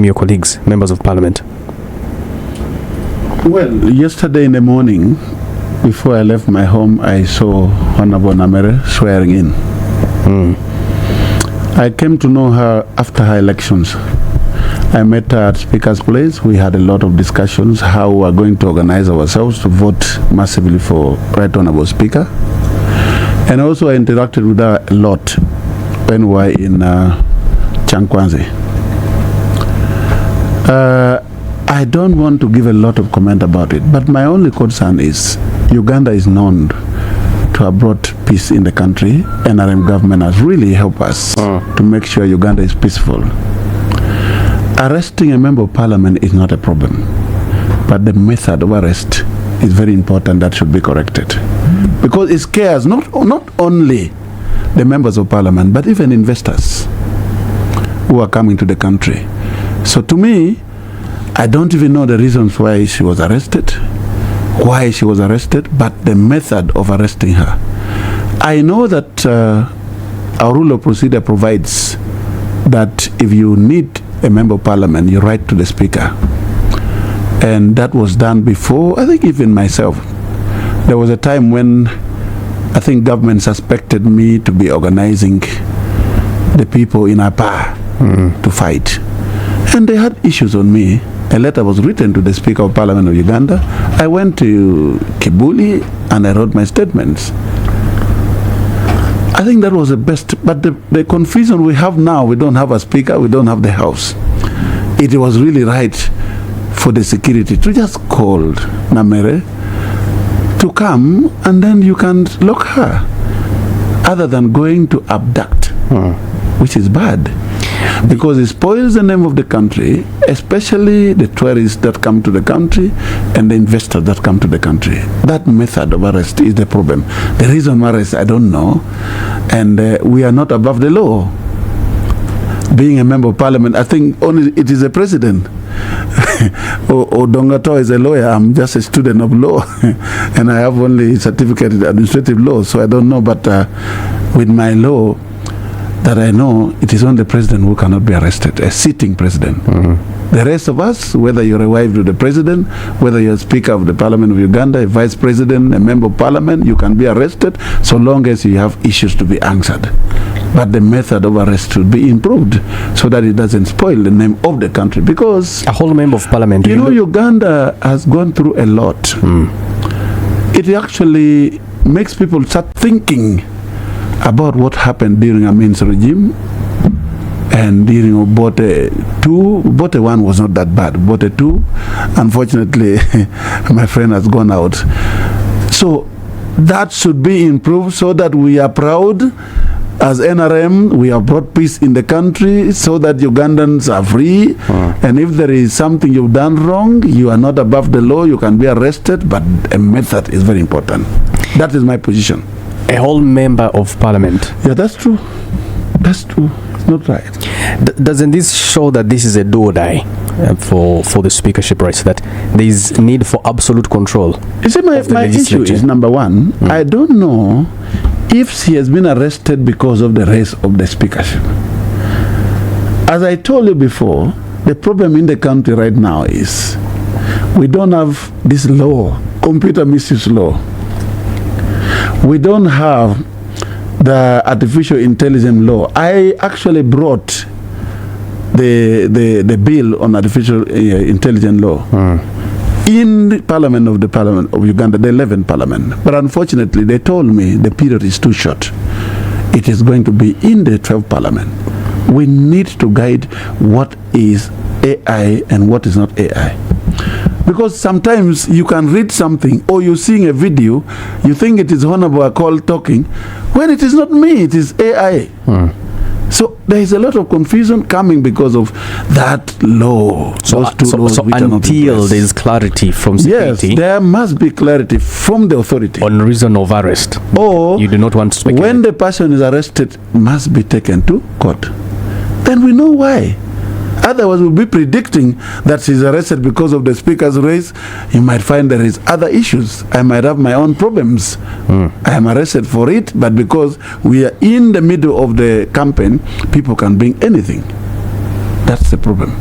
your colleagues, members of parliament? Well, yesterday in the morning, before I left my home, I saw Honorable Nameere swearing in. I came to know her after her elections. I met her at Speaker's Place. We had a lot of discussions how we are going to organize ourselves to vote massively for Right Honorable Speaker. And also I interacted with her a lot when we were in Chankwanzi. I don't want to give a lot of comment about it, but my only concern is Uganda is known to have brought peace in the country. NRM government has really helped us to make sure Uganda is peaceful. Arresting a member of parliament is not a problem, but the method of arrest is very important. That should be corrected, because it scares not only the members of parliament, but even investors who are coming to the country. So to me, I don't even know the reasons why she was arrested, but the method of arresting her. I know that our rule of procedure provides that if you need a member of parliament, you write to the speaker. And that was done before, I think even myself. There was a time when I think government suspected me to be organizing the people in Apa to fight. And they had issues on me. A letter was written to the Speaker of Parliament of Uganda. I went to Kibuli and I wrote my statements. I think that was the best, but the confusion we have now, we don't have a speaker, we don't have the house. It was really right for the security to just call Nameere to come and then you can lock her, other than going to abduct, which is bad. Because it spoils the name of the country, especially the tourists that come to the country and the investors that come to the country. That method of arrest is the problem. The reason for arrest, I don't know. And we are not above the law. Being a member of parliament, I think only it is a president. or Dongato is a lawyer. I'm just a student of law. And I have only certificate in administrative law, so I don't know. But with my law, that I know, it is only the president who cannot be arrested, a sitting president. The rest of us, whether you're a wife to the president, whether you're a speaker of the parliament of Uganda, a vice president, a member of parliament, you can be arrested so long as you have issues to be answered. But the method of arrest should be improved so that it doesn't spoil the name of the country. Because a whole member of parliament, you know, Uganda has gone through a lot. It actually makes people start thinking about what happened during Amin's regime and during Obote 2. Obote 1 was not that bad. Obote 2, unfortunately, my friend has gone out. So that should be improved so that we are proud as NRM. We have brought peace in the country so that Ugandans are free. And if there is something you've done wrong, you are not above the law, you can be arrested, but a method is very important. That is my position. A whole member of parliament. Yeah, that's true. That's true. It's not right. Doesn't this show that this is a do or die for the speakership rights, that there is need for absolute control? You see, my issue is, number one, I don't know if she has been arrested because of the race of the speakership. As I told you before, the problem in the country right now is we don't have this law, computer misuse law. We don't have the artificial intelligence law. I actually brought the bill on artificial intelligence law in the parliament of Uganda, the 11th parliament. But unfortunately, they told me the period is too short. It is going to be in the 12th parliament. We need to guide what is AI and what is not AI. Because sometimes you can read something or you're seeing a video, you think it is Honorable Akol talking, when it is not me, it is AI. So there is a lot of confusion coming because of that law. So until there is clarity from security, yes, there must be clarity from the authority on reason of arrest. Or you do not want to speculate. When the person is arrested, must be taken to court. Then we know why. Otherwise, we'll be predicting that she's arrested because of the speaker's race. You might find there is other issues. I might have my own problems. I am arrested for it, but because we are in the middle of the campaign, people can bring anything. That's the problem.